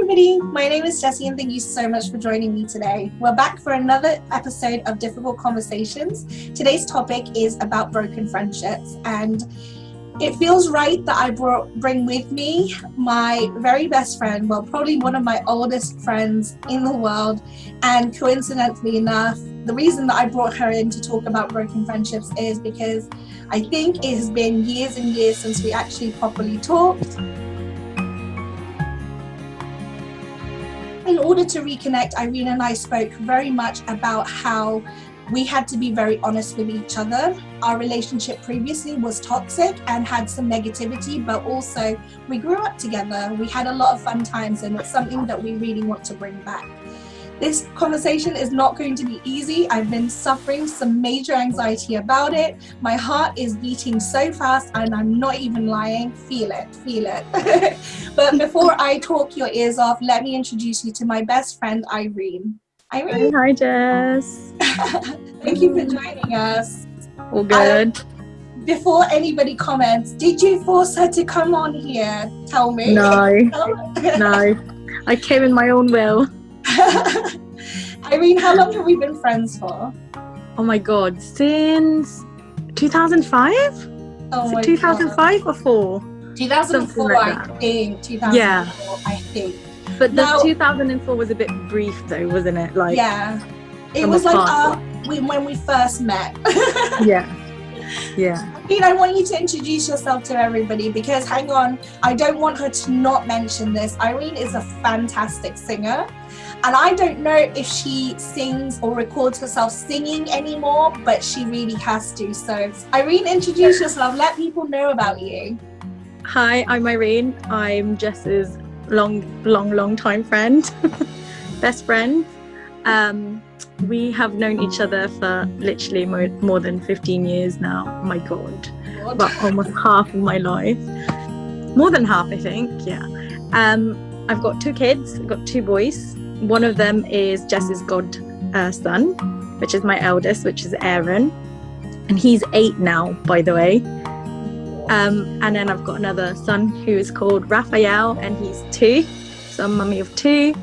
everybody, my name is Jessy and thank you so much for joining me today. We're back for another episode of Difficult Conversations. Today's topic is about broken friendships, and it feels right that I bring with me my very best friend, well, probably one of my oldest friends in the world, and coincidentally enough, the reason that I brought her in to talk about broken friendships is because I think it has been years and years since we actually properly talked. In order to reconnect, Irene and I spoke very much about how we had to be very honest with each other. Our relationship previously was toxic and had some negativity, but also we grew up together. We had a lot of fun times, and it's something that we really want to bring back. This conversation is not going to be easy. I've been suffering some major anxiety about it. My heart is beating so fast, and I'm not even lying. Feel it. But before I talk your ears off, let me introduce you to my best friend, Irene. Irene? Hi, Jess. Thank you for joining us. All good. Before anybody comments, did you force her to come on here? Tell me. No. I came in my own will. Irene, how long have we been friends for? Oh my God, since 2005? Oh my 2005 or 4? 2004, like I think. 2004, yeah. I think. But the 2004 was a bit brief though, wasn't it? Like, yeah. It was like when we first met. Yeah. I want you to introduce yourself to everybody because, hang on, I don't want her to not mention this. Irene is a fantastic singer. And I don't know if she sings or records herself singing anymore, but she really has to. So, Irene, introduce yourself. Let people know about you. Hi, I'm Irene. I'm Jess's long time friend, best friend. We have known each other for literally more than 15 years now. Oh my God. About almost half of my life. More than half, I think. Yeah. I've got 2 kids. I've got 2 boys. One of them is Jess's godson, which is my eldest, which is Aaron. And he's 8 now, by the way. And then I've got another son who is called Raphael, and he's 2. So I'm mummy of 2.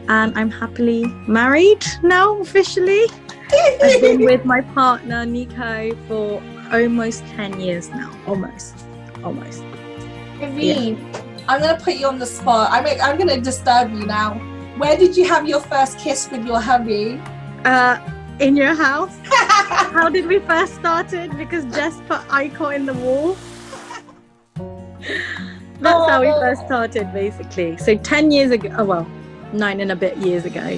And I'm happily married now, officially. I've been with my partner, Nico, for almost 10 years now. Almost. Irene, yeah. I'm going to put you on the spot. I'm going to disturb you now. Where did you have your first kiss with your hubby? In your house. How did we first started? Because Jess put Icon in the wall. That's how we first started, basically. So 10 years ago, 9 and a bit years ago,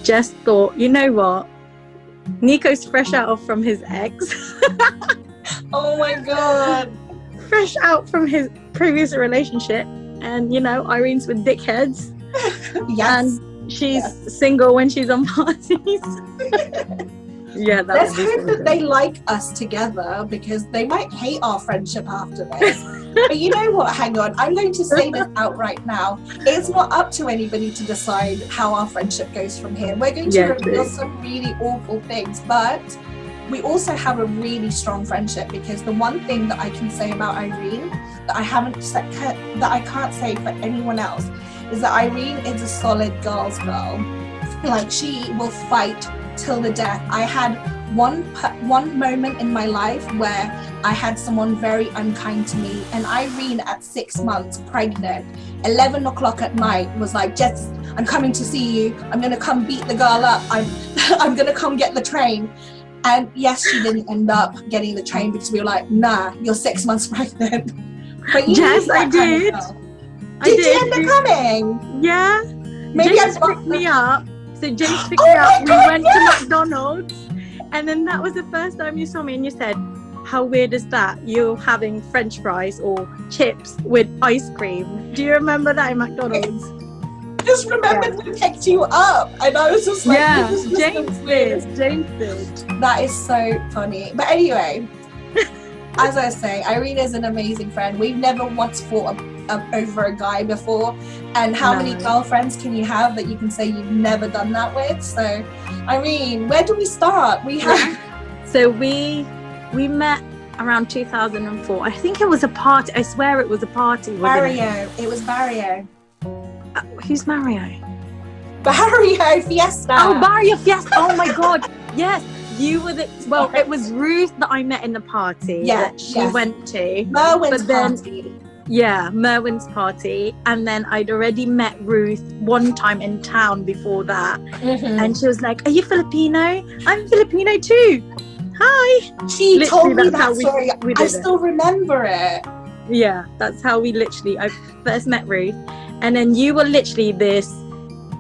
Jess thought, you know what? Nico's fresh out from his ex. Oh my God. Fresh out from his previous relationship. And, Irene's with dickheads. Yes. And she's single when she's on parties. Yeah, let's hope that they like us together, because they might hate our friendship after this. But you know what? Hang on. I'm going to say this out right now. It's not up to anybody to decide how our friendship goes from here. We're going to reveal some really awful things, but we also have a really strong friendship, because the one thing that I can say about Irene that I can't say for anyone else is that Irene is a solid girl's girl. Like, she will fight till the death. I had one moment in my life where I had someone very unkind to me, and Irene, at 6 months pregnant, 11 o'clock at night, was like, Jess, I'm coming to see you. I'm going to come beat the girl up. I'm going to come get the train. And yes, she didn't end up getting the train, because we were like, nah, you're 6 months pregnant. But yes, I did. Did you end up coming? Yeah. Maybe James picked me up. So James picked me up. We went to McDonald's. And then that was the first time you saw me, and you said, how weird is that? You're having French fries or chips with ice cream. Do you remember that in McDonald's? I just remembered we picked you up, and I was just like, yeah, James did. That is so funny. But anyway, as I was saying, Irene is an amazing friend. We've never once fought over a guy before. And how many girlfriends can you have that you can say you've never done that with? So, Irene, where do we start? So we met around 2004. I think it was a party. I swear it was a party. Barrio. It was Barrio. Who's Mario? Barrio Fiesta. Oh, Barrio Fiesta. Oh my God. Yes. You were well, it was Ruth that I met in the party that she went to. Merwin's party. Yeah, Merwin's party. And then I'd already met Ruth one time in town before that. And she was like, are you Filipino? I'm Filipino too. Hi. She told me that story. I still remember it. Yeah, that's how I first met Ruth. And then you were literally this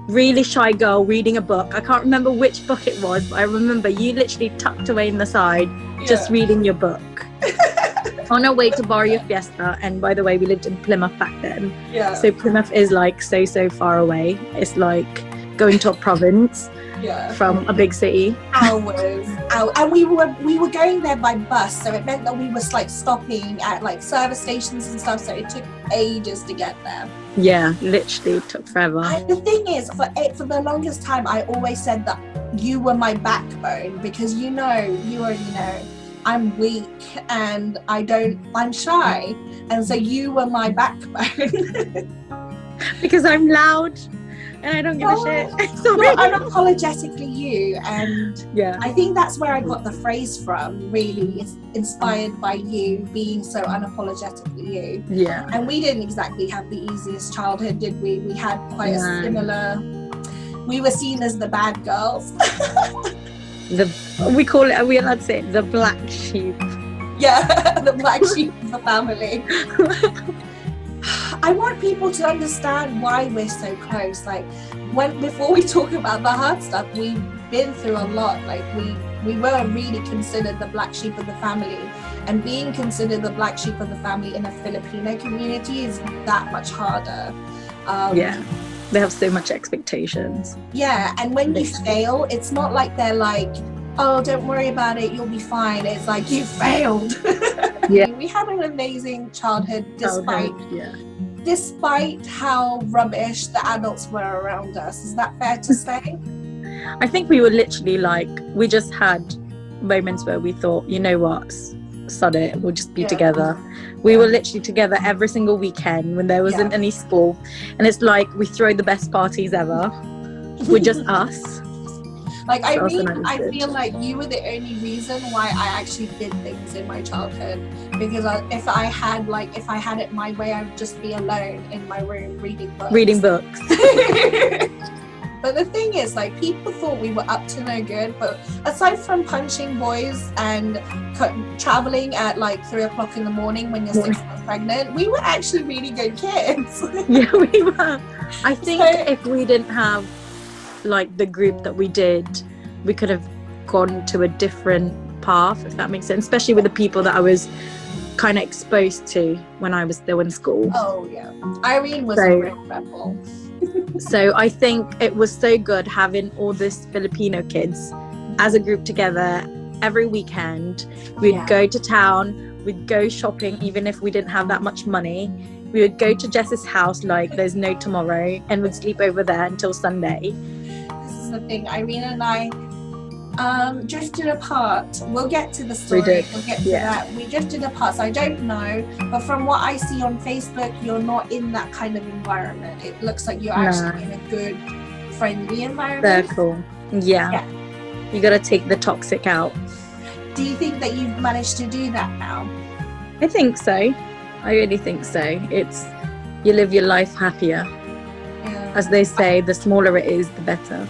really shy girl reading a book. I can't remember which book it was, but I remember you literally tucked away in the side, just reading your book. On our way to Barrio Fiesta, and by the way, we lived in Plymouth back then. Yeah. So Plymouth is like so far away. It's like going to a province from a big city. Hours. And we were going there by bus, so it meant that we was like stopping at like service stations and stuff. So it took ages to get there. Yeah, literally took forever. The thing is, for the longest time, I always said that you were my backbone because you already know. I'm weak and I'm shy, and so you were my backbone. Because I'm loud and I don't give a shit. Sorry. Well, unapologetically you, and I think that's where I got the phrase from, really. It's inspired by you being so unapologetically you. Yeah. And we didn't exactly have the easiest childhood, did we? We had quite a similar, we were seen as the bad girls. We call it, are we allowed to say it? The black sheep? Yeah, the black sheep of the family. I want people to understand why we're so close. Like, before we talk about the hard stuff, we've been through a lot. Like, we were really considered the black sheep of the family, and being considered the black sheep of the family in a Filipino community is that much harder. They have so much expectations. Yeah, and when you fail, it's not like they're like, oh, don't worry about it, you'll be fine. It's like, you failed. We had an amazing childhood despite how rubbish the adults were around us. Is that fair to say? I think we were literally like, we just had moments where we thought, you know what, sod it, we'll just be together. We were literally together every single weekend when there wasn't any school, and it's like we throw the best parties ever with just us. Like, I feel like you were the only reason why I actually did things in my childhood, because if I had it my way, I would just be alone in my room reading books. But the thing is, like, people thought we were up to no good, but aside from punching boys and traveling at like 3:00 in the morning when you're 6 months pregnant, we were actually really good kids. Yeah, we were. I think if we didn't have like the group that we did, we could have gone to a different path, if that makes sense, especially with the people that I was kind of exposed to when I was still in school. Oh yeah, Irene was a real rebel. So I think it was so good having all these Filipino kids as a group together every weekend. We'd go to town, we'd go shopping, even if we didn't have that much money. We would go to Jess's house like there's no tomorrow, and would sleep over there until Sunday. This is the thing, Irene and I drifted apart. We'll get to the story. We'll get to that. We drifted apart, so I don't know, but from what I see on Facebook, you're not in that kind of environment. It looks like you're actually in a good, friendly environment. Circle. Yeah. You gotta take the toxic out. Do you think that you've managed to do that now? I think so. I really think so. It's, you live your life happier. As they say, the smaller it is, the better.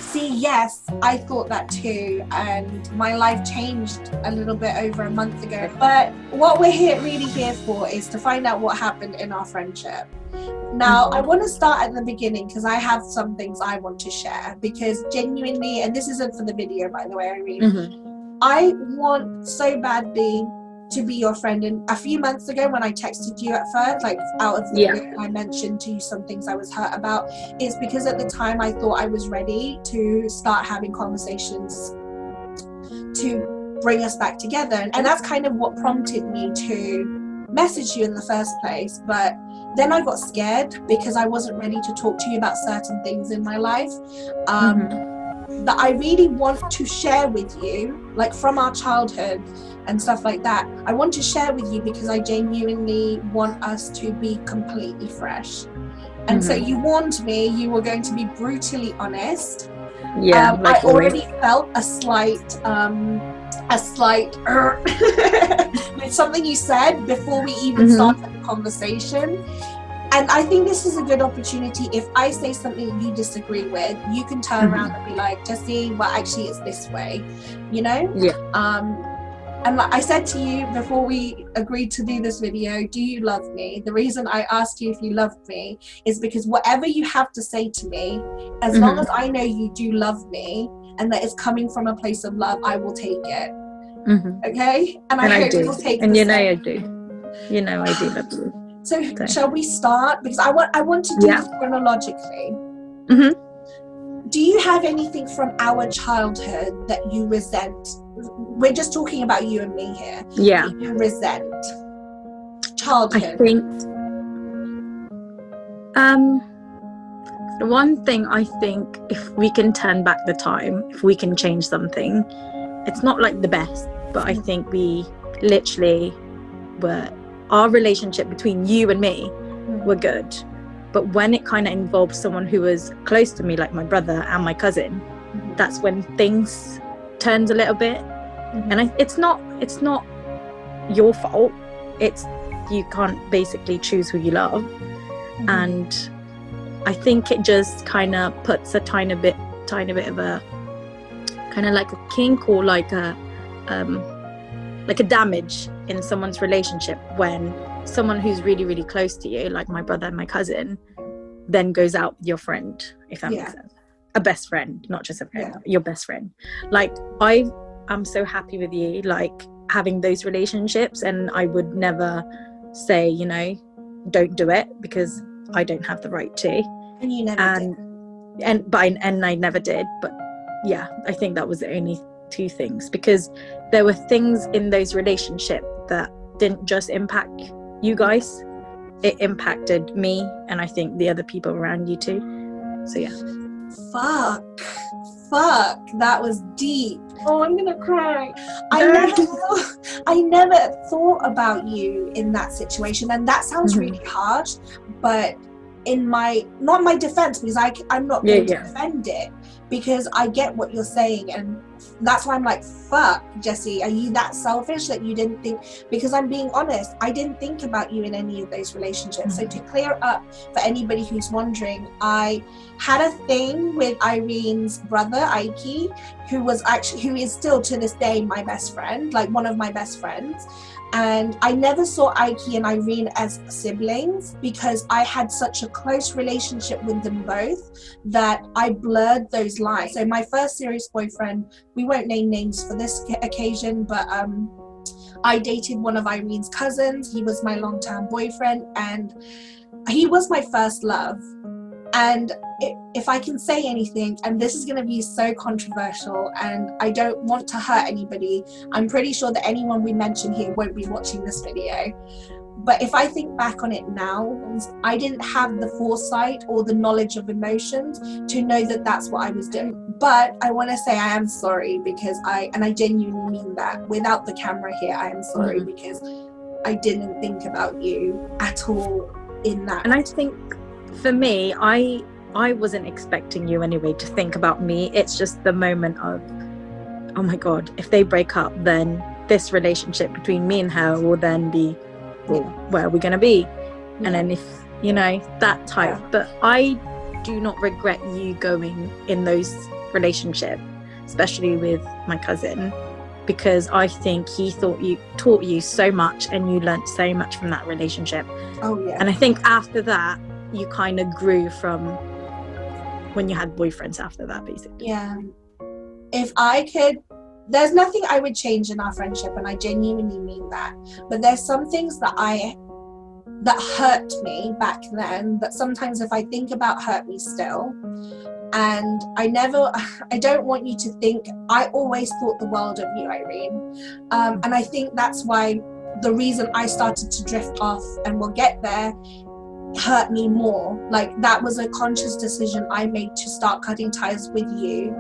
See, yes, I thought that too, and my life changed a little bit over a month ago. But what we're really here for is to find out what happened in our friendship. Now, I want to start at the beginning because I have some things I want to share, because genuinely, and this isn't for the video, by the way, Irene, I want so badly to be your friend. And a few months ago when I texted you at first, like out of the blue, I mentioned to you some things I was hurt about. It's because at the time I thought I was ready to start having conversations to bring us back together, and that's kind of what prompted me to message you in the first place. But then I got scared because I wasn't ready to talk to you about certain things in my life that I really want to share with you, like from our childhood and stuff like that. I want to share with you because I genuinely want us to be completely fresh. And so you warned me you were going to be brutally honest. Yeah, I like always. already felt a slight with something you said before we even started the conversation. And I think this is a good opportunity. If I say something you disagree with, you can turn around and be like, Jessy, well, actually it's this way, you know? Yeah. And like I said to you before we agreed to do this video, do you love me? The reason I asked you if you loved me is because whatever you have to say to me, as long as I know you do love me and that it's coming from a place of love, I will take it. Okay? And I hope you'll take it. And you know I do. You know I do love you. So shall we start? Because I want to do this chronologically. Do you have anything from our childhood that you resent? We're just talking about you and me here. Yeah. That you resent childhood. I think the one thing I think, if we can turn back the time, if we can change something, it's not like the best, but I think we literally were, our relationship between you and me were good. But when it kind of involved someone who was close to me, like my brother and my cousin, that's when things turned a little bit. And it's not your fault. It's, you can't basically choose who you love. And I think it just kind of puts a tiny bit of a kind of like a kink, or like a damage in someone's relationship when someone who's really, really close to you, like my brother and my cousin, then goes out with your friend, if that makes sense. A best friend, not just a friend, your best friend. Like, I'm so happy with you, like, having those relationships, and I would never say, you know, don't do it, because I don't have the right to. And you never did. And I never did. But yeah, I think that was the only two things, because there were things in those relationships that didn't just impact you guys, it impacted me, and I think the other people around you too. So yeah. Fuck, that was deep. Oh, I'm gonna cry. I never thought about you in that situation, and that sounds really harsh, but in not my defense, because I'm not going to defend it, because I get what you're saying, and that's why I'm like, fuck, Jessy, are you that selfish that you didn't think? Because I'm being honest, I didn't think about you in any of those relationships. So to clear up for anybody who's wondering, I had a thing with Irene's brother, Ike, who is still to this day my best friend, like one of my best friends. And I never saw Ike and Irene as siblings, because I had such a close relationship with them both that I blurred those lines. So my first serious boyfriend, we won't name names for this occasion, but I dated one of Irene's cousins. He was my long-term boyfriend, and he was my first love. And if I can say anything, and this is going to be so controversial, and I don't want to hurt anybody, I'm pretty sure that anyone we mention here won't be watching this video, but if I think back on it now, I didn't have the foresight or the knowledge of emotions to know that that's what I was doing. But I want to say I am sorry, because I genuinely mean that. Without the camera here, I am sorry, because I didn't think about you at all in that. And I think for me, I wasn't expecting you anyway to think about me. It's just the moment of, oh my God, if they break up, then this relationship between me and her will then be, well, where are we going to be? And then if, you know, that type. But I do not regret you going in those relationships, especially with my cousin, because I think he taught you so much, and you learnt so much from that relationship. Oh yeah. And I think after that, you kind of grew from when you had boyfriends after that, basically. Yeah. If I could, there's nothing I would change in our friendship, and I genuinely mean that. But there's some things that hurt me back then, that sometimes if I think about, hurt me still. And I don't want you to think, I always thought the world of you, Irene. And I think that's why the reason I started to drift off, and we'll get there, hurt me more. Like, that was a conscious decision I made to start cutting ties with you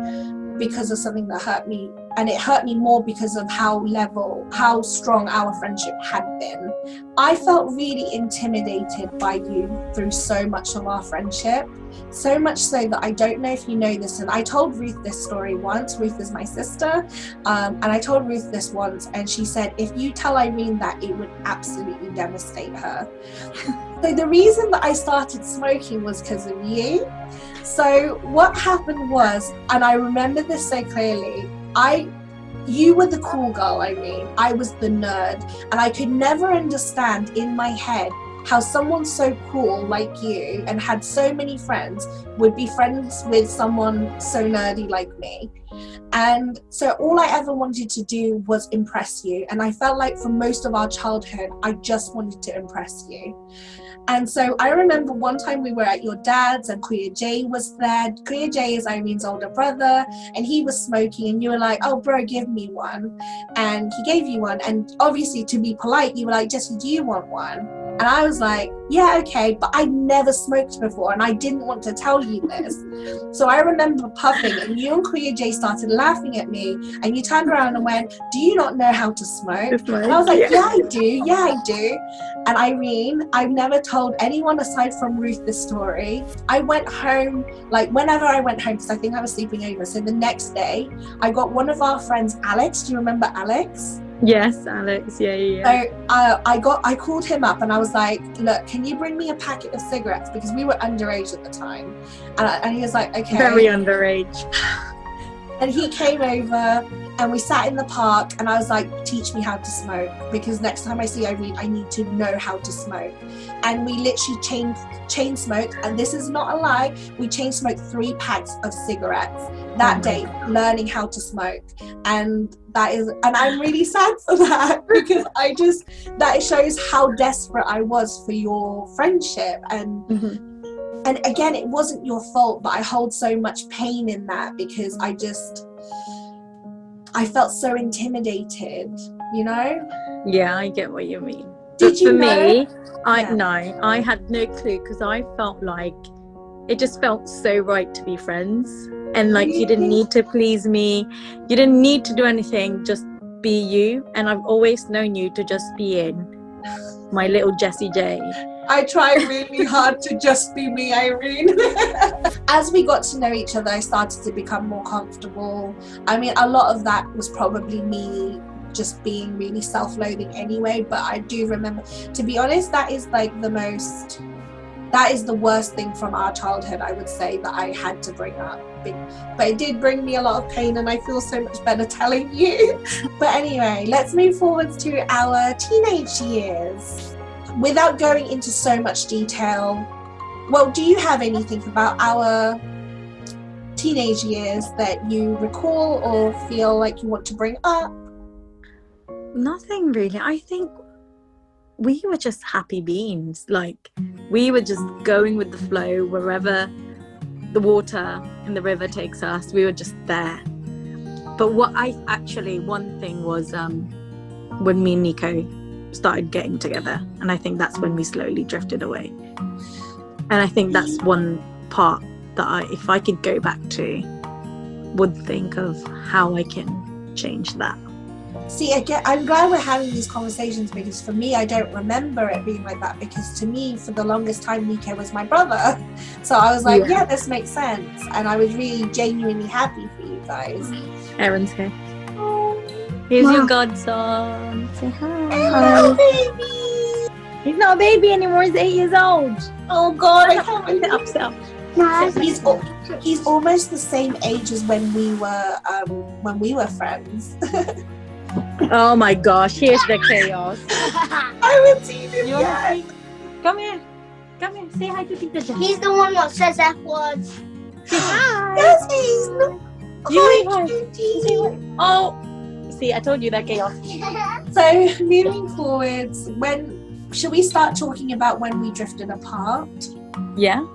because of something that hurt me and it hurt me more because of how strong our friendship had been. I felt really intimidated by you through so much of our friendship, so much so that I don't know if you know this, and I told Ruth this story once. Ruth is my sister, and I told Ruth this once, and she said, if you tell Irene that, it would absolutely devastate her. So the reason that I started smoking was because of you. So what happened was, and I remember this so clearly, you were the cool girl, Irene. I was the nerd, and I could never understand in my head how someone so cool like you and had so many friends would be friends with someone so nerdy like me. And so all I ever wanted to do was impress you, and I felt like for most of our childhood I just wanted to impress you. And so I remember one time we were at your dad's and Kuya Jay was there. Kuya Jay is Irene's older brother, and he was smoking, and you were like, oh bro, give me one. And he gave you one, and obviously to be polite you were like, Jessy, do you want one? And I was like, yeah, okay, but I never smoked before and I didn't want to tell you this. So I remember puffing, and you and Kuya Jay started laughing at me, and you turned around and went, do you not know how to smoke? And I was like, yeah, I do. And Irene, I've never told anyone aside from Ruth this story. I went home, like whenever I went home, because I think I was sleeping over. So the next day, I got one of our friends, Alex. Do you remember Alex? Yes, Alex. Yeah. So I called him up and I was like, look, can you bring me a packet of cigarettes? Because we were underage at the time. And he was like, okay. Very underage. And he came over and we sat in the park, and I was like, teach me how to smoke, because next time I see Irene, I need to know how to smoke. And we literally chain smoked, and this is not a lie, we chain smoked 3 packs of cigarettes that day, learning how to smoke. And I'm really sad for that, because that shows how desperate I was for your friendship. And and again, it wasn't your fault, but I hold so much pain in that, because I felt so intimidated, you know? Yeah, I get what you mean. Did you for know? me, I had no clue, because I felt like it just felt so right to be friends, and like you didn't need to please me, you didn't need to do anything, just be you. And I've always known you to just be in my little Jessy J. I try really hard to just be me, Irene. As we got to know each other, I started to become more comfortable. I mean, a lot of that was probably me just being really self-loathing anyway, but I do remember, to be honest, that is the worst thing from our childhood, I would say, that I had to bring up. But it did bring me a lot of pain, and I feel so much better telling you. But anyway, let's move forwards to our teenage years. Without going into so much detail, well, do you have anything about our teenage years that you recall or feel like you want to bring up? Nothing really. I think we were just happy beings. Like, we were just going with the flow. Wherever the water in the river takes us, we were just there. But one thing was when me and Nico started getting together, and I think that's when we slowly drifted away. And I think that's one part that if I could go back to, would think of how I can change that. See, again, I'm glad we're having these conversations, because for me, I don't remember it being like that, because to me, for the longest time, Nico was my brother. So I was like, yeah, this makes sense. And I was really genuinely happy for you guys. Aaron's here. Here's your godson. Say hi. Hello, baby. He's not a baby anymore. He's 8 years old. Oh God, I can't believe sit up. He's almost the same age as when we were friends. Oh my gosh, here's the chaos. I haven't seen him yet. Come here. Say hi to Tita Jen. He's the one that says F words. Say hi. Yes, he's not. Hi, cutie. Oh, see, I told you that chaos. So moving forwards, when should we start talking about when we drifted apart? Yeah.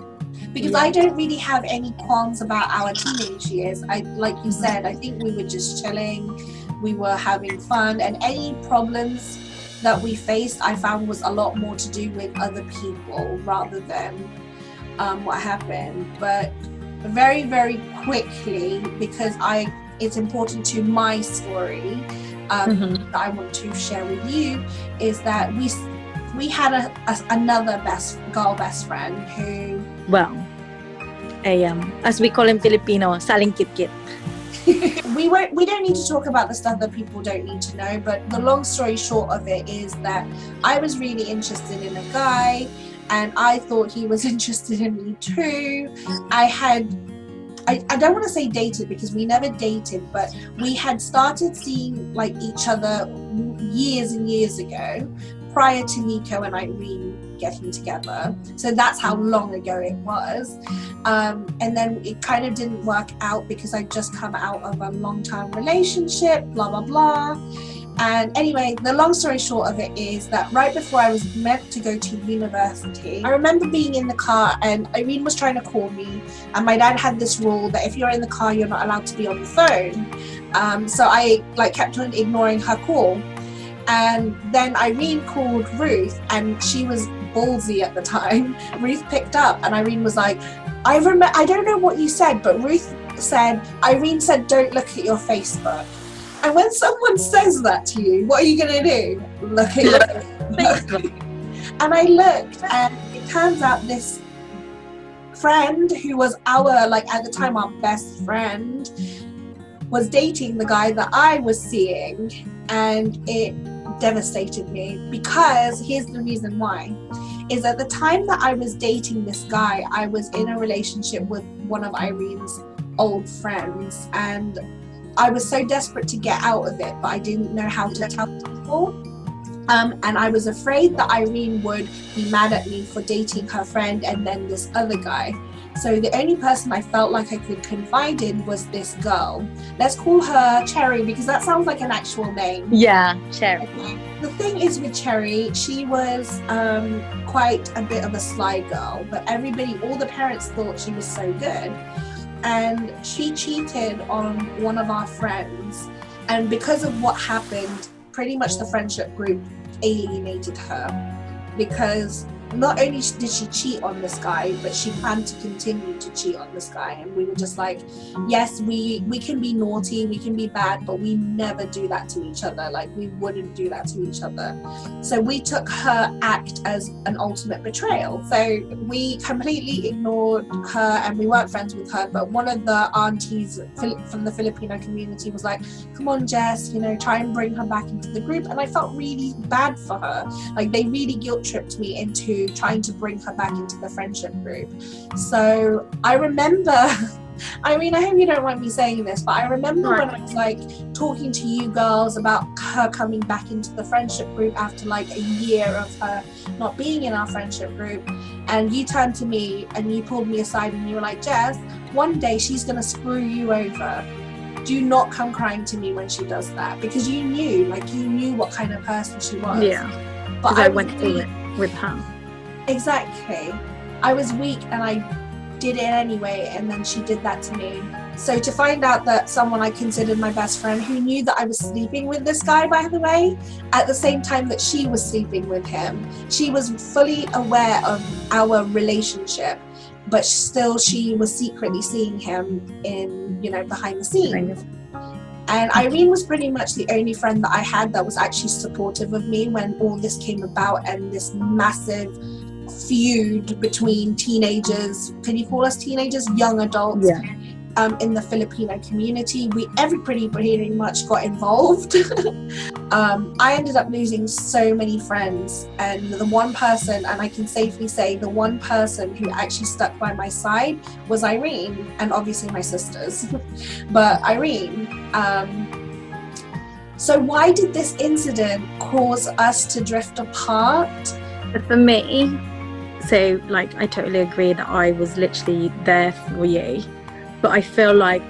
Because I don't really have any qualms about our teenage years. Like you said, I think we were just chilling, we were having fun, and any problems that we faced, I found was a lot more to do with other people rather than what happened. But very, very quickly, because I it's important to my story that I want to share with you is that we had another girl best friend who, well, as we call in Filipino, saling kit-kit. we don't need to talk about the stuff that people don't need to know, but the long story short of it is that I was really interested in a guy and I thought he was interested in me too. I don't want to say dated because we never dated, but we had started seeing like each other years and years ago prior to Nico and Irene getting together. So that's how long ago it was. And then it kind of didn't work out because I'd just come out of a long-term relationship, blah, blah, blah. And anyway, the long story short of it is that right before I was meant to go to university, I remember being in the car and Irene was trying to call me, and my dad had this rule that if you're in the car, you're not allowed to be on the phone. So I kept on ignoring her call. And then Irene called Ruth, and she was ballsy at the time. Ruth picked up and Irene was like, I don't know what you said, but Irene said, don't look at your Facebook. And when someone says that to you, what are you going to do? Look at your Facebook. And I looked, and it turns out this friend who was at the time, our best friend, was dating the guy that I was seeing. And it devastated me because here's the reason why. Is at the time that I was dating this guy, I was in a relationship with one of Irene's old friends. And I was so desperate to get out of it, but I didn't know how to tell people. And I was afraid that Irene would be mad at me for dating her friend and then this other guy. So the only person I felt like I could confide in was this girl. Let's call her Cherry because that sounds like an actual name. Yeah, Cherry. The thing is with Cherry, she was quite a bit of a sly girl, but all the parents thought she was so good. And she cheated on one of our friends, and because of what happened, pretty much the friendship group alienated her because not only did she cheat on this guy, but she planned to continue to cheat on this guy. And we were just like, yes, we can be naughty, we can be bad, but we never do that to each other. Like, we wouldn't do that to each other. So we took her act as an ultimate betrayal. So we completely ignored her and we weren't friends with her. But one of the aunties from the Filipino community was like, come on, Jess, try and bring her back into the group. And I felt really bad for her. Like, they really guilt tripped me into trying to bring her back into the friendship group. So I remember, I hope you don't mind me saying this, but I remember when I was talking to you girls about her coming back into the friendship group after a year of her not being in our friendship group, and you turned to me and you pulled me aside and you were like, Jess, one day she's gonna screw you over. Do not come crying to me when she does that, because you knew what kind of person she was. Yeah, but I went through it with her. Exactly. I was weak and I did it anyway, and then she did that to me. So to find out that someone I considered my best friend, who knew that I was sleeping with this guy, by the way, at the same time that she was sleeping with him, she was fully aware of our relationship, but still she was secretly seeing him in, behind the scenes. And Irene was pretty much the only friend that I had that was actually supportive of me when all this came about, and this massive feud between teenagers, can you call us teenagers, young adults, in the Filipino community. Everybody pretty much got involved. I ended up losing so many friends, and the one person, and I can safely say the one person who actually stuck by my side was Irene, and obviously my sisters, but Irene. So why did this incident cause us to drift apart? For me, so I totally agree that I was literally there for you, but I feel like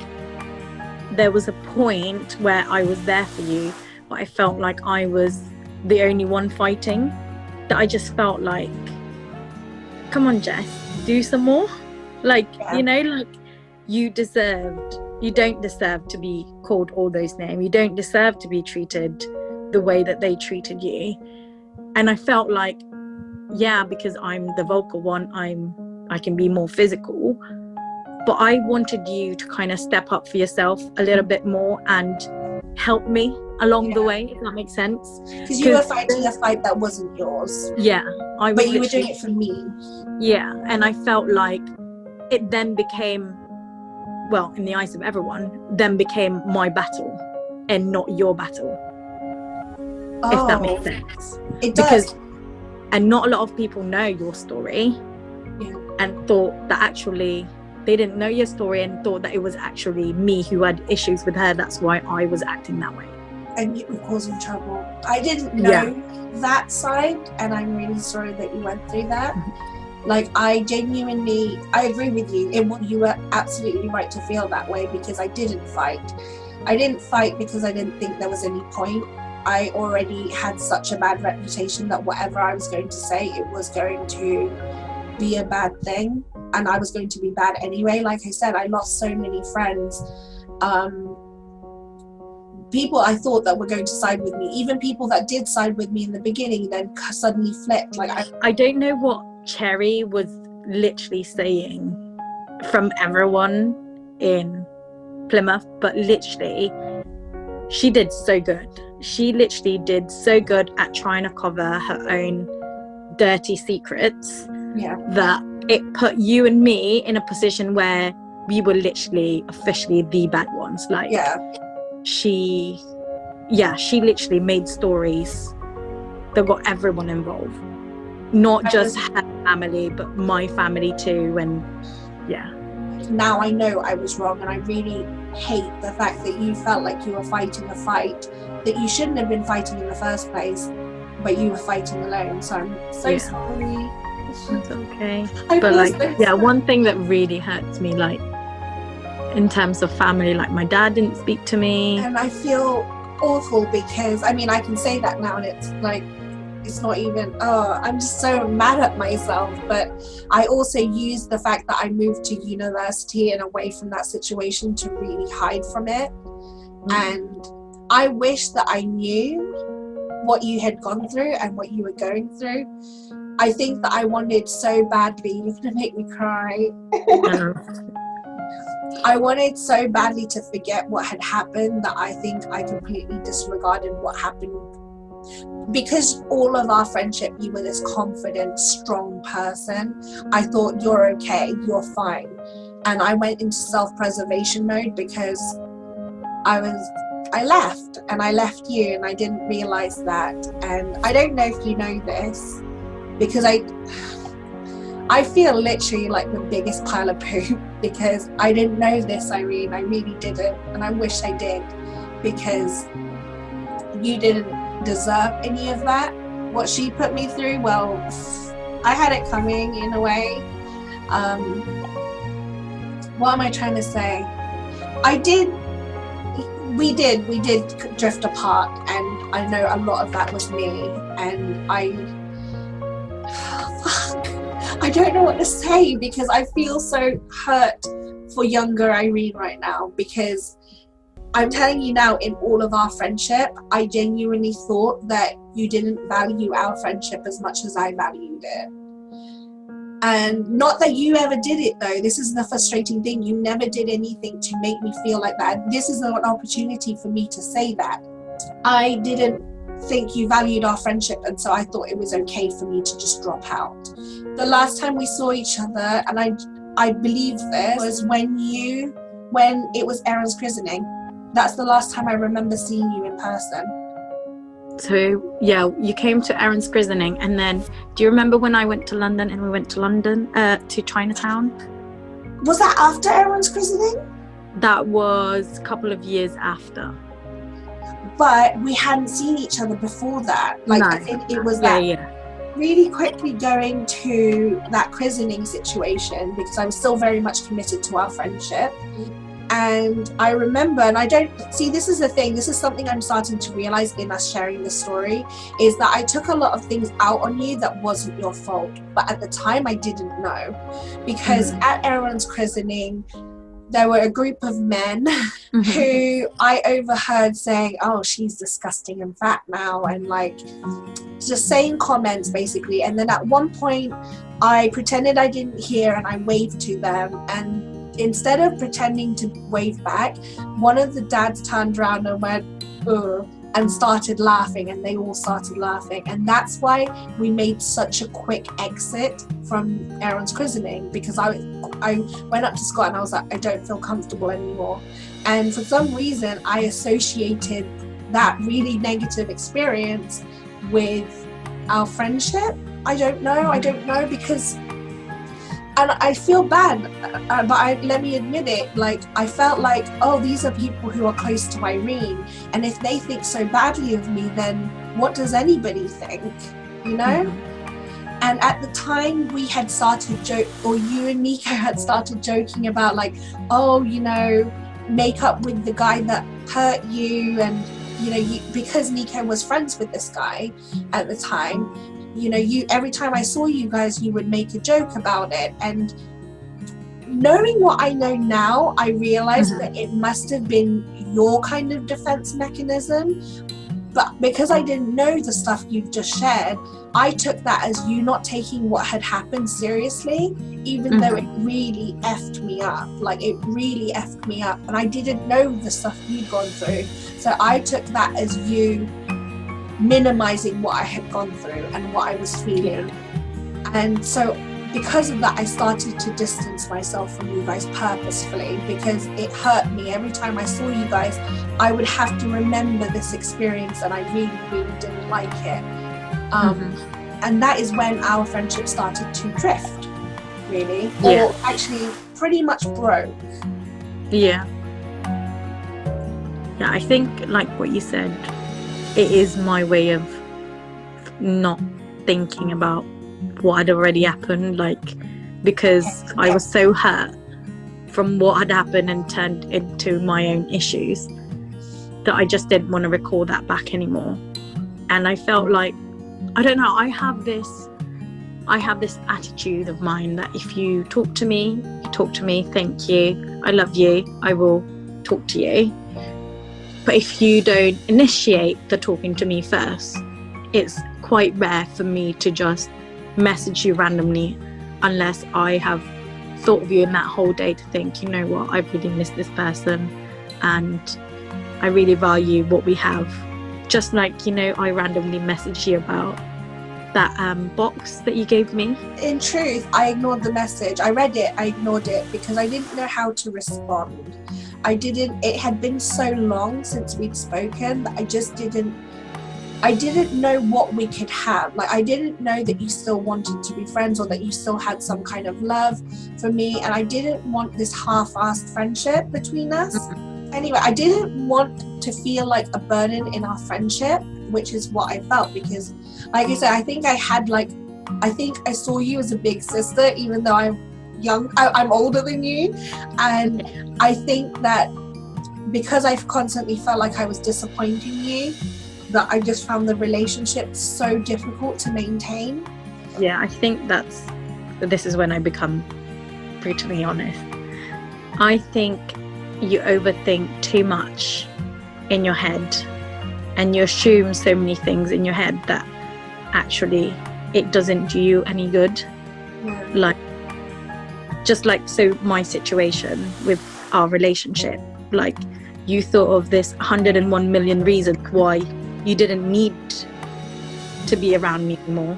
there was a point where I was there for you, but I felt like I was the only one fighting. That I just felt like, come on, Jess, do some more. You don't deserve to be called all those names. You don't deserve to be treated the way that they treated you. And I felt like, yeah, because I'm the vocal one, I can be more physical, but I wanted you to kind of step up for yourself a little bit more and help me along the way, if that makes sense. Because you were fighting a fight that wasn't yours. Yeah, I was. But you were doing it for me. Yeah, and I felt like it then became, well, in the eyes of everyone, then became my battle and not your battle. If that makes sense. It does. And not a lot of people know your story, and thought that actually they didn't know your story and thought that it was actually me who had issues with her. That's why I was acting that way. And you were causing trouble. I didn't know that side, and I'm really sorry that you went through that. Like, I agree with you. You were absolutely right to feel that way, because I didn't fight. I didn't fight because I didn't think there was any point. I already had such a bad reputation that whatever I was going to say, it was going to be a bad thing, and I was going to be bad anyway. Like I said, I lost so many friends. People I thought that were going to side with me, even people that did side with me in the beginning, then suddenly flipped. Like, I don't know what Cherry was literally saying from everyone in Plymouth, but literally she did so good. She literally did so good at trying to cover her own dirty secrets that it put you and me in a position where we were literally officially the bad ones. Like, she literally made stories that got everyone involved, not just her family but my family too. And now I know I was wrong, and I really hate the fact that you felt like you were fighting a fight that you shouldn't have been fighting in the first place, but you were fighting alone. So I'm so sorry. It's okay. But like, one thing that really hurts me, like in terms of family, like my dad didn't speak to me, and I feel awful because I mean, I can say that now, and it's like, it's not even, I'm just so mad at myself. But I also used the fact that I moved to university and away from that situation to really hide from it. And I wish that I knew what you had gone through and what you were going through. I think that I wanted so badly, you're gonna make me cry. I wanted so badly to forget what had happened that I think I completely disregarded what happened. Because all of our friendship, you were this confident, strong person. I thought, you're okay, you're fine. And I went into self-preservation mode because I left you, and I didn't realize that. And I don't know if you know this, because I feel literally like the biggest pile of poop, because I didn't know this, Irene. I really didn't, and I wish I did, because you didn't deserve any of that. What she put me through, well, I had it coming in a way. What am I trying to say? We did drift apart, and I know a lot of that was me, and I don't know what to say, because I feel so hurt for younger Irene right now, because I'm telling you now, in all of our friendship, I genuinely thought that you didn't value our friendship as much as I valued it. And not that you ever did it, though. This is the frustrating thing. You never did anything to make me feel like that. This is an opportunity for me to say that. I didn't think you valued our friendship, and so I thought it was okay for me to just drop out. The last time we saw each other, and I believe this, was when it was Erin's christening. That's the last time I remember seeing you in person. So you came to Erin's christening, and then do you remember when I went to London and we went to London to Chinatown? Was that after Erin's christening? That was a couple of years after. But we hadn't seen each other before that. Like, no. I think it was really quickly going to that christening situation, because I was still very much committed to our friendship. And I remember, and I don't see, this is the thing, this is something I'm starting to realize in us sharing this story, is that I took a lot of things out on you that wasn't your fault. But at the time I didn't know, because at Erin's christening, there were a group of men who I overheard saying, oh, she's disgusting and fat now, and like just saying comments basically. And then at one point I pretended I didn't hear, and I waved to them, and instead of pretending to wave back, one of the dads turned around and went, ugh, and started laughing, and they all started laughing. And that's why we made such a quick exit from Aaron's christening, because I went up to Scott and I was like, I don't feel comfortable anymore. And for some reason, I associated that really negative experience with our friendship. I don't know, because, and I feel bad, but let me admit it, like, I felt like, oh, these are people who are close to Irene, and if they think so badly of me, then what does anybody think, you know? Mm-hmm. And at the time we had started or you and Nico had started joking about, like, oh, you know, make up with the guy that hurt you, and, you know, because Nico was friends with this guy at the time, you know, every time I saw you guys, you would make a joke about it. And knowing what I know now, I realized that it must have been your kind of defense mechanism. But because I didn't know the stuff you've just shared, I took that as you not taking what had happened seriously, even though it really effed me up. Like, it really effed me up. And I didn't know the stuff you'd gone through. So I took that as you minimizing what I had gone through and what I was feeling. And so because of that, I started to distance myself from you guys purposefully, because it hurt me. Every time I saw you guys, I would have to remember this experience, and I really, really didn't like it. And that is when our friendship started to drift, really, or actually pretty much broke. Yeah, I think, like what you said, it is my way of not thinking about what had already happened, like, because I was so hurt from what had happened and turned into my own issues that I just didn't want to recall that back anymore. And I felt like, I don't know, I have this attitude of mine that if you talk to me, thank you, I love you, I will talk to you. But if you don't initiate the talking to me first, it's quite rare for me to just message you randomly, unless I have thought of you in that whole day to think, you know what, I really miss this person and I really value what we have. Just like, you know, I randomly messaged you about that box that you gave me. In truth, I ignored the message. I read it, I ignored it, because I didn't know how to respond. It had been so long since we'd spoken that I didn't know what we could have. Like, I didn't know that you still wanted to be friends, or that you still had some kind of love for me, and I didn't want this half-assed friendship between us. Anyway, I didn't want to feel like a burden in our friendship, which is what I felt, because, like I said, I think I saw you as a big sister, even though I'm older than you. And I think that because I've constantly felt like I was disappointing you, that I just found the relationship so difficult to maintain. Yeah, I think this is when I become brutally honest. I think you overthink too much in your head, and you assume so many things in your head that actually it doesn't do you any good. Like, just like, so my situation with our relationship, like, you thought of this 101 million reasons why you didn't need to be around me anymore,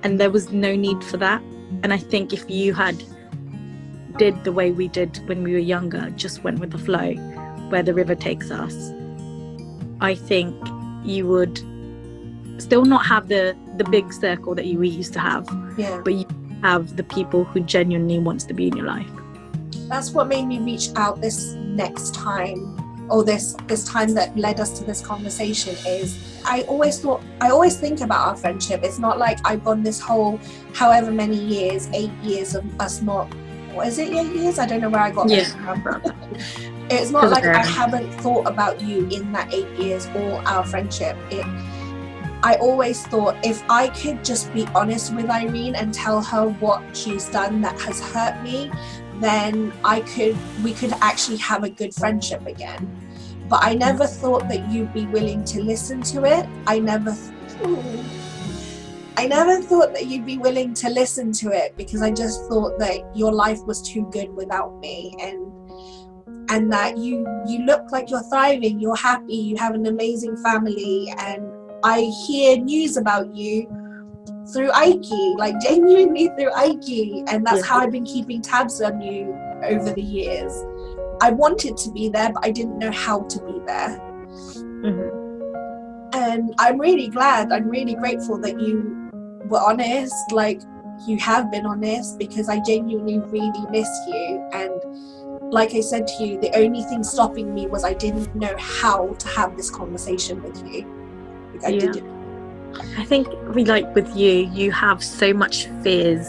and there was no need for that. And I think if you had did the way we did when we were younger, just went with the flow, where the river takes us, I think you would still not have the big circle that we used to have, but you have the people who genuinely wants to be in your life. That's what made me reach out this next time, or this time that led us to this conversation. Is I always think about our friendship. It's not like I've gone this whole however many years, 8 years of us not, what is it, 8 years? I don't know where I got it from. It's not like I haven't thought about you in that 8 years or our friendship. I always thought, if I could just be honest with Irene and tell her what she's done that has hurt me, then we could actually have a good friendship again. But I never thought that you'd be willing to listen to it. I never thought that you'd be willing to listen to it, because I just thought that your life was too good without me, and that you look like you're thriving, you're happy, you have an amazing family, and I hear news about you through Aiki, like genuinely through Aiki, and that's how I've been keeping tabs on you over the years. I wanted to be there, but I didn't know how to be there. And I'm really glad, I'm really grateful that you were honest, like you have been honest, because I genuinely really miss you. And like I said to you, the only thing stopping me was I didn't know how to have this conversation with you. Like, I didn't. I think with you have so much fears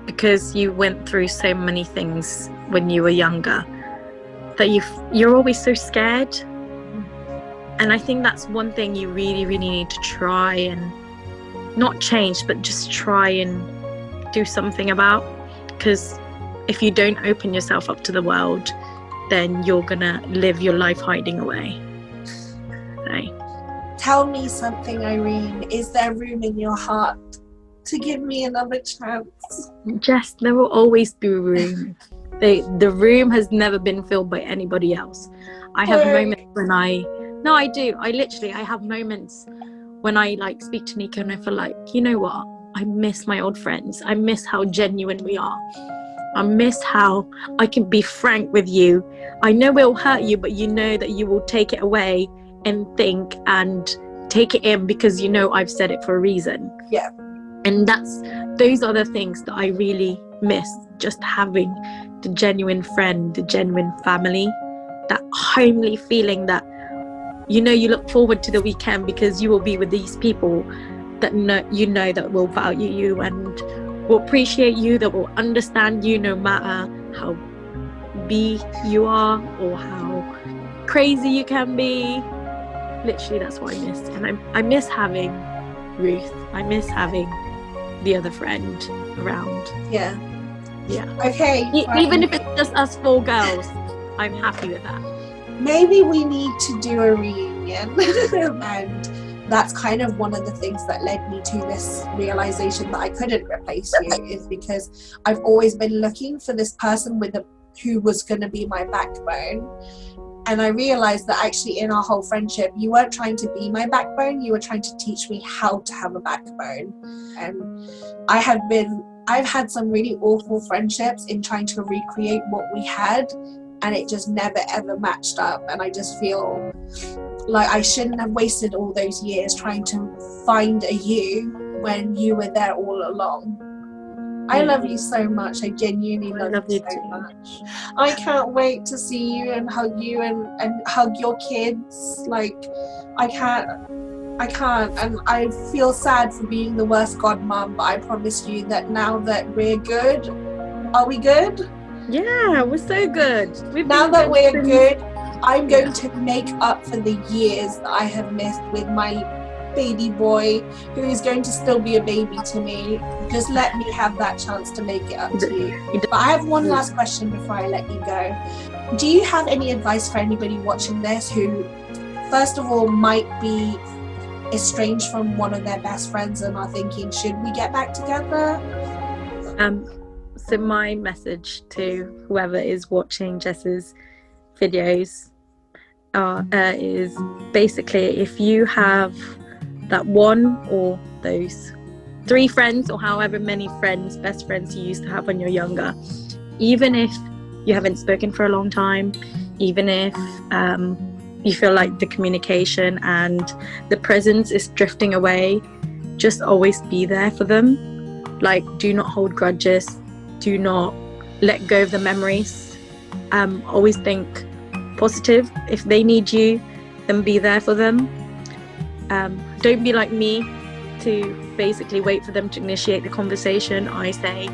because you went through so many things when you were younger that you're always so scared. And I think that's one thing you really, really need to try and not change, but just try and do something about. Because if you don't open yourself up to the world, then you're gonna live your life hiding away. So. Tell me something, Irene. Is there room in your heart to give me another chance? Jess, there will always be room. The room has never been filled by anybody else. I have moments when I have moments when I speak to Nika and I feel like, you know what? I miss my old friends. I miss how genuine we are. I miss how I can be frank with you. I know it will hurt you, but you know that you will take it away and think and take it in because you know I've said it for a reason. Yeah. And those are the things that I really miss, just having the genuine friend, the genuine family, that homely feeling that you look forward to the weekend because you will be with these people that know that will value you and will appreciate you, that will understand you no matter how big you are or how crazy you can be. Literally, that's what I miss. And I miss having Ruth. I miss having the other friend around. Yeah. Okay. Even if it's just us 4 girls, I'm happy with that. Maybe we need to do a reunion. And that's kind of one of the things that led me to this realization that I couldn't replace you, is because I've always been looking for this person who was going to be my backbone. And I realized that actually in our whole friendship, you weren't trying to be my backbone, you were trying to teach me how to have a backbone. And I've had some really awful friendships in trying to recreate what we had, and it just never ever matched up. And I just feel like I shouldn't have wasted all those years trying to find a you when you were there all along. I love you so much. I genuinely love you so much. I can't wait to see you and hug you and hug your kids. I can't. And I feel sad for being the worst godmom, but I promise you that now that we're good, are we good? Yeah, we're so good. Now that we're good, I'm going to make up for the years that I have missed with my baby boy, who is going to still be a baby to me. Just let me have that chance to make it up to you. But I have one last question before I let you go. Do you have any advice for anybody watching this who, first of all, might be estranged from one of their best friends and are thinking, should we get back together? So my message to whoever is watching Jess's videos is basically, if you have that one or those 3 friends or however many best friends you used to have when you're younger, even if you haven't spoken for a long time, even if you feel like the communication and the presence is drifting away, just always be there for them. Do not hold grudges, do not let go of the memories. Always think positive. If they need you, then be there for them. Don't be like me to basically wait for them to initiate the conversation. I say,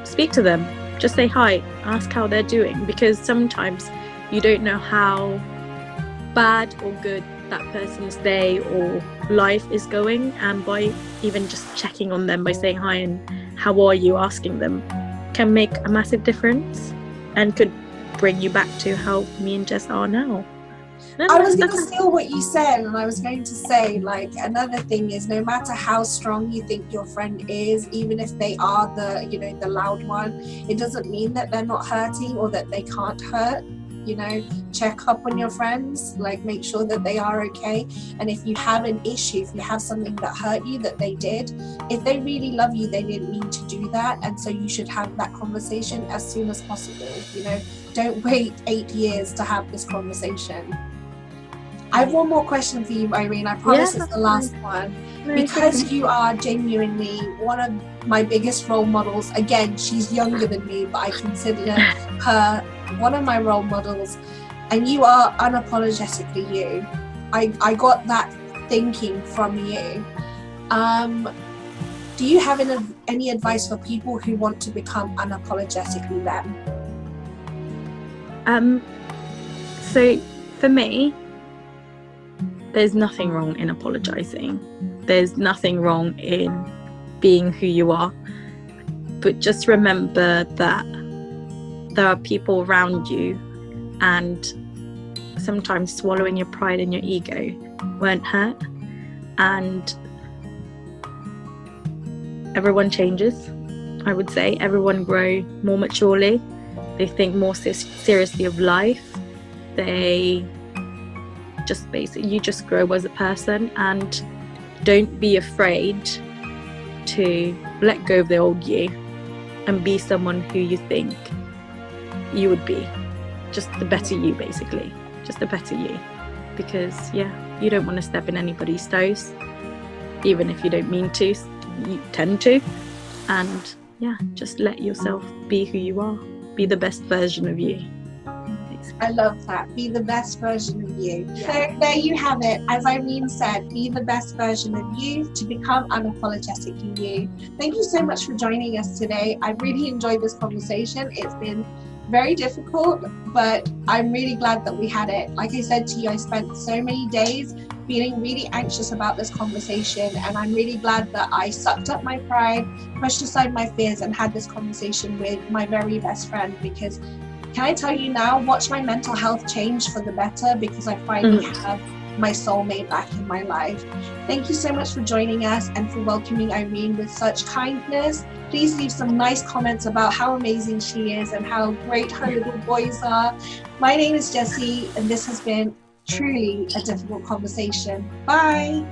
speak to them, just say hi, ask how they're doing, because sometimes you don't know how bad or good that person's day or life is going, and by even just checking on them by saying hi and how are you, asking them, can make a massive difference and could bring you back to how me and Jess are now. I was going to steal what you said, and I was going to say, like, another thing is, no matter how strong you think your friend is, even if they are the, you know, the loud one, it doesn't mean that they're not hurting or that they can't hurt. You know, check up on your friends, like make sure that they are okay. And if you have an issue, if you have something that hurt you that they did, if they really love you, they didn't mean to do that. And so you should have that conversation as soon as possible. You know, don't wait 8 years to have this conversation. I have one more question for you, Irene. I promise it's the last one. Because you are genuinely one of my biggest role models. Again, she's younger than me, but I consider her one of my role models. And you are unapologetically you. I got that thinking from you. Do you have any advice for people who want to become unapologetically them? So for me, there's nothing wrong in apologizing. There's nothing wrong in being who you are. But just remember that there are people around you, and sometimes swallowing your pride and your ego won't hurt. And everyone changes, I would say. Everyone grow more maturely. They think more seriously of life. They just basically, you just grow as a person, and don't be afraid to let go of the old you and be someone who you think you would be. Just the better you, basically. Just the better you. Because, yeah, you don't want to step in anybody's toes. Even if you don't mean to, you tend to. And, yeah, just let yourself be who you are. Be the best version of you. I love that. Be the best version of you. Yeah. So there you have it. As Irene said, be the best version of you to become unapologetically you. Thank you so much for joining us today. I really enjoyed this conversation. It's been very difficult, but I'm really glad that we had it. Like I said to you, I spent so many days feeling really anxious about this conversation, and I'm really glad that I sucked up my pride, pushed aside my fears, and had this conversation with my very best friend. Because can I tell you now, watch my mental health change for the better, because I finally have my soulmate back in my life. Thank you so much for joining us and for welcoming Irene with such kindness. Please leave some nice comments about how amazing she is and how great her little boys are. My name is Jessy, and this has been truly a difficult conversation. Bye.